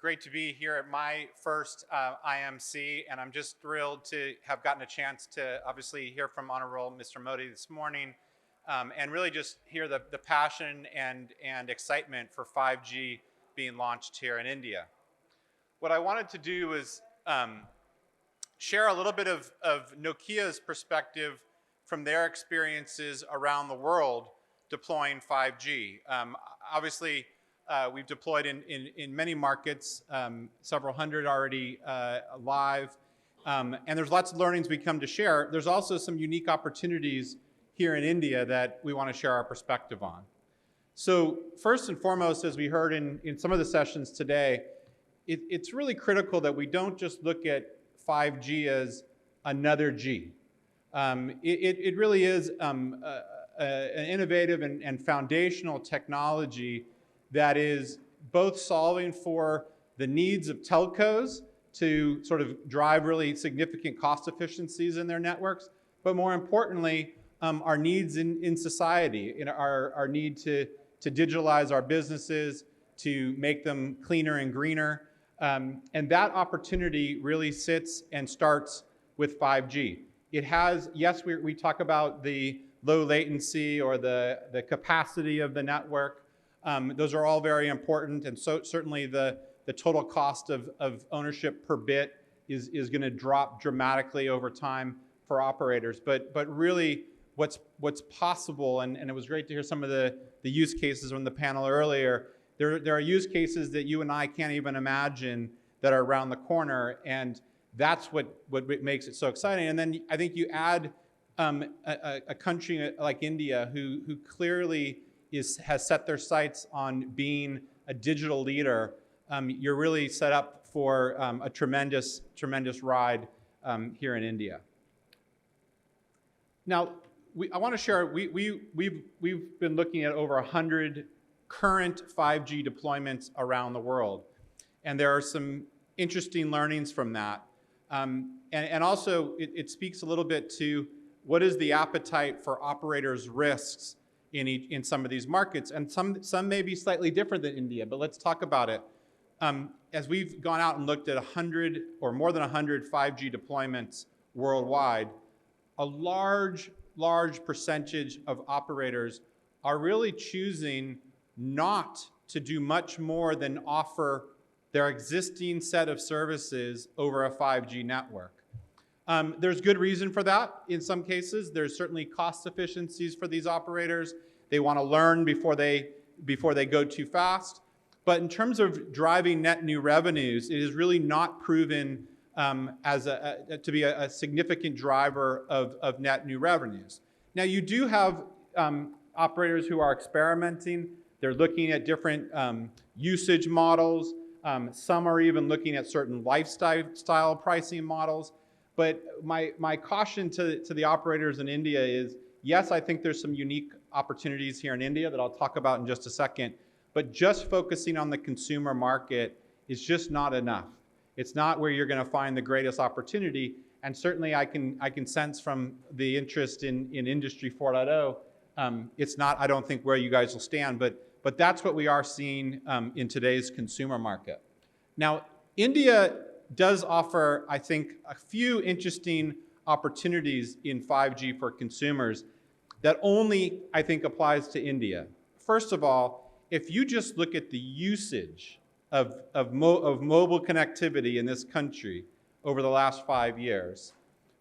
great to be here at my first IMC, and I'm just thrilled to have gotten a chance to obviously hear from Honorable Mr. Modi this morning, and really just hear the passion and excitement for 5G being launched here in India. What I wanted to do was share a little bit of Nokia's perspective from their experiences around the world deploying 5G. Obviously, we've deployed in many markets, several hundred already live, and there's lots of learnings we come to share. There's also some unique opportunities here in India that we want to share our perspective on. So first and foremost, as we heard in some of the sessions today, it's really critical that we don't just look at 5G as another G. It really is an innovative and foundational technology that is both solving for the needs of telcos to sort of drive really significant cost efficiencies in their networks, but more importantly, our needs in society, our need to digitalize our businesses, to make them cleaner and greener. And that opportunity really sits and starts with 5G. It has, yes, we talk about the low latency or the capacity of the network. Those are all very important, and so certainly the total cost of ownership per bit is going to drop dramatically over time for operators. But really, what's possible, and it was great to hear some of the use cases on the panel earlier. There are use cases that you and I can't even imagine that are around the corner, and that's what makes it so exciting. And then I think you add a country like India, who clearly has set their sights on being a digital leader. You're really set up for a tremendous ride here in India. Now, I want to share, we've been looking at over 100 current 5G deployments around the world. And there are some interesting learnings from that. And also, it speaks a little bit to what is the appetite for operators' risks in some of these markets. And some may be slightly different than India, but let's talk about it. As we've gone out and looked at 100 or more than 100 5G deployments worldwide, a large percentage of operators are really choosing not to do much more than offer their existing set of services over a 5G network. There's good reason for that in some cases. There's certainly cost efficiencies for these operators. They want to learn before they go too fast. But in terms of driving net new revenues, it is really not proven to be a significant driver of net new revenues. Now, you do have operators who are experimenting. They're looking at different usage models. Some are even looking at certain lifestyle pricing models. But my caution to the operators in India is, yes, I think there's some unique opportunities here in India that I'll talk about in just a second, but just focusing on the consumer market is just not enough. It's not where you're going to find the greatest opportunity, and certainly I can sense from the interest in Industry 4.0, it's not, I don't think, where you guys will stand, but that's what we are seeing in today's consumer market. Now, India does offer, I think, a few interesting opportunities in 5G for consumers that only, I think, applies to India. First of all, if you just look at the usage of mobile connectivity in this country over the last 5 years,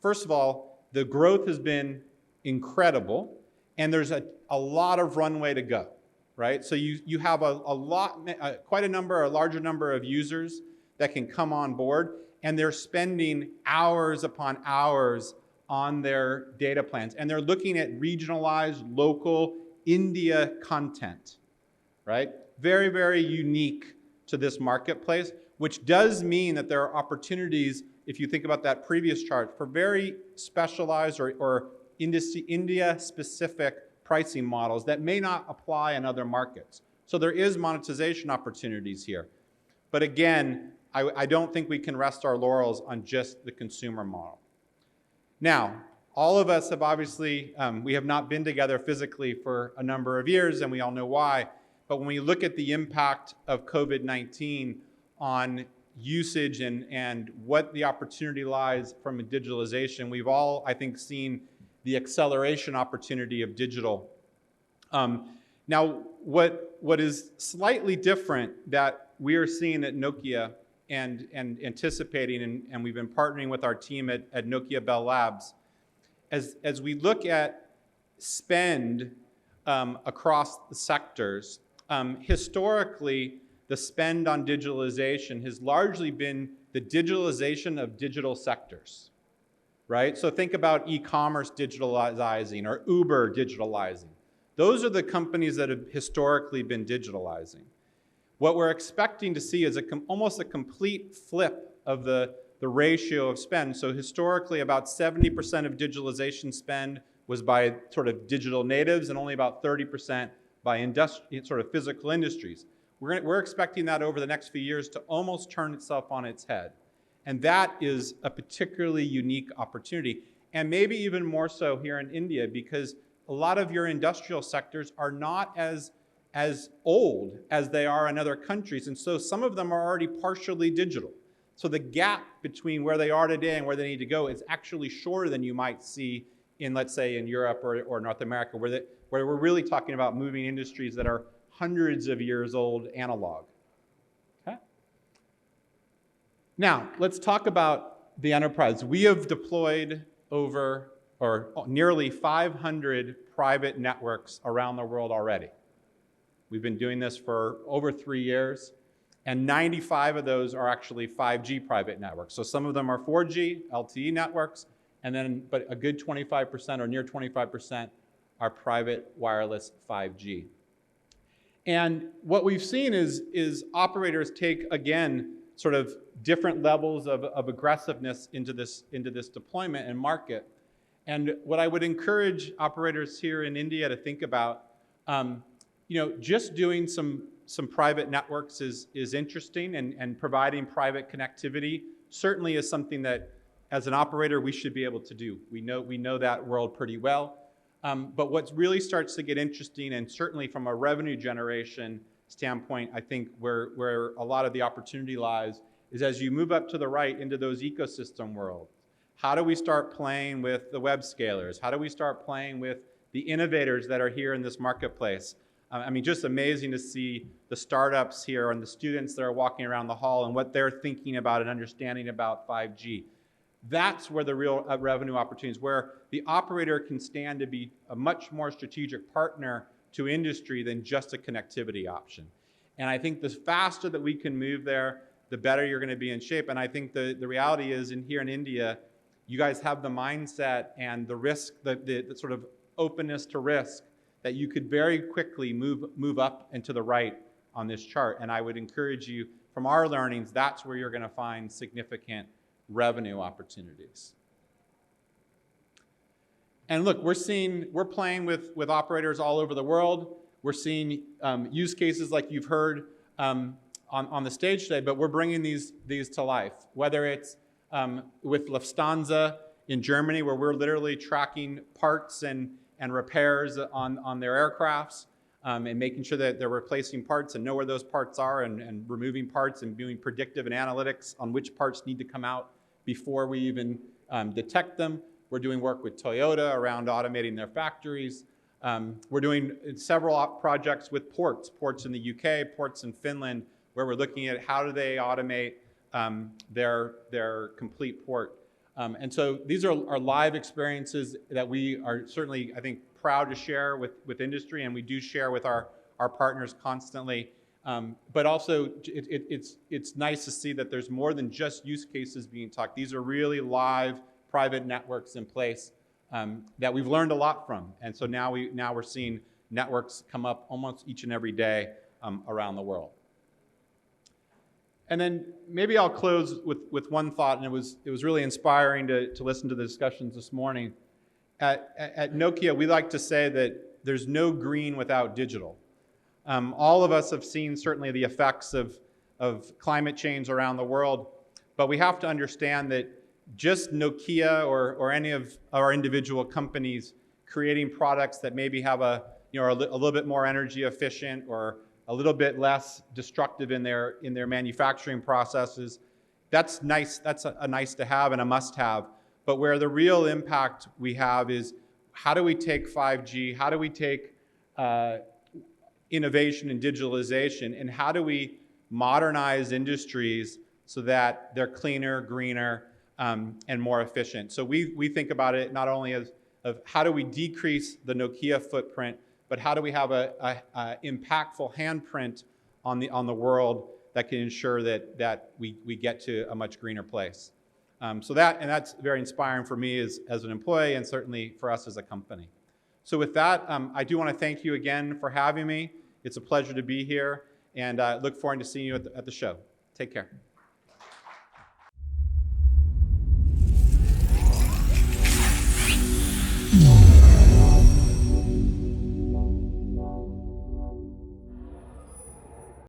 first of all, the growth has been incredible, and there's a lot of runway to go, right? So you have a larger number of users that can come on board, and they're spending hours upon hours on their data plans, and they're looking at regionalized, local India content, right? Very, very unique to this marketplace, which does mean that there are opportunities, if you think about that previous chart, for very specialized or India-specific pricing models that may not apply in other markets. So there is monetization opportunities here. But again, I don't think we can rest our laurels on just the consumer model. Now, all of us have obviously, we have not been together physically for a number of years, and we all know why. But when we look at the impact of COVID-19 on usage and what the opportunity lies from digitalization, we've all, I think, seen the acceleration opportunity of digital. Now, what is slightly different that we are seeing at Nokia and anticipating, and we've been partnering with our team at Nokia Bell Labs, as we look at spend across the sectors, historically, the spend on digitalization has largely been the digitalization of digital sectors, right? So think about e-commerce digitalizing or Uber digitalizing. Those are the companies that have historically been digitalizing. What we're expecting to see is almost a complete flip of the ratio of spend. So historically, about 70% of digitalization spend was by sort of digital natives and only about 30% by sort of physical industries. We're expecting that over the next few years to almost turn itself on its head. And that is a particularly unique opportunity. And maybe even more so here in India, because a lot of your industrial sectors are not as old as they are in other countries. And so some of them are already partially digital. So the gap between where they are today and where they need to go is actually shorter than you might see in, let's say, in Europe or North America, where we're really talking about moving industries that are hundreds of years old analog. Okay? Now, let's talk about the enterprise. We have deployed nearly 500 private networks around the world already. We've been doing this for over 3 years, and 95 of those are actually 5G private networks. So some of them are 4G, LTE networks, but a good 25% or near 25% are private wireless 5G. And what we've seen is operators take, again, sort of different levels of aggressiveness into this deployment and market. And what I would encourage operators here in India to think about, just doing some private networks is interesting, and providing private connectivity certainly is something that, as an operator, we should be able to do. We know that world pretty well. But what really starts to get interesting, and certainly from a revenue generation standpoint, I think where a lot of the opportunity lies, is as you move up to the right into those ecosystem worlds. How do we start playing with the web scalers? How do we start playing with the innovators that are here in this marketplace? I mean, just amazing to see the startups here and the students that are walking around the hall and what they're thinking about and understanding about 5G. That's where the real revenue opportunity is, where the operator can stand to be a much more strategic partner to industry than just a connectivity option. And I think the faster that we can move there, the better you're going to be in shape. And I think the reality is, here in India, you guys have the mindset and the risk, the sort of openness to risk, that you could very quickly move up and to the right on this chart. And I would encourage you, from our learnings, that's where you're going to find significant revenue opportunities. And look, we're playing with operators all over the world. We're seeing use cases like you've heard on the stage today, but we're bringing these to life. Whether it's with Lufthansa in Germany, where we're literally tracking parts and repairs on their aircrafts, and making sure that they're replacing parts and know where those parts are, and removing parts and doing predictive and analytics on which parts need to come out before we even detect them. We're doing work with Toyota around automating their factories. We're doing several projects with ports in the UK, ports in Finland, where we're looking at how do they automate their complete port. And so these are live experiences that we are certainly, I think, proud to share with industry, and we do share with our partners constantly. But also, it's nice to see that there's more than just use cases being talked. These are really live private networks in place that we've learned a lot from. And so now we're seeing networks come up almost each and every day around the world. And then maybe I'll close with one thought, and it was really inspiring to listen to the discussions this morning. At Nokia, we like to say that there's no green without digital. All of us have seen certainly the effects of climate change around the world, but we have to understand that just Nokia or any of our individual companies creating products that maybe have a little bit more energy efficient or a little bit less destructive in their manufacturing processes. That's nice. That's a nice to have and a must have. But where the real impact we have is, how do we take 5G, how do we take innovation and digitalization, and how do we modernize industries so that they're cleaner, greener, and more efficient. So we think about it not only as of how do we decrease the Nokia footprint, but how do we have a impactful handprint on the world that can ensure that we get to a much greener place. So that's very inspiring for me as an employee, and certainly for us as a company. So with that, I do want to thank you again for having me. It's a pleasure to be here, and I look forward to seeing you at the show. Take care.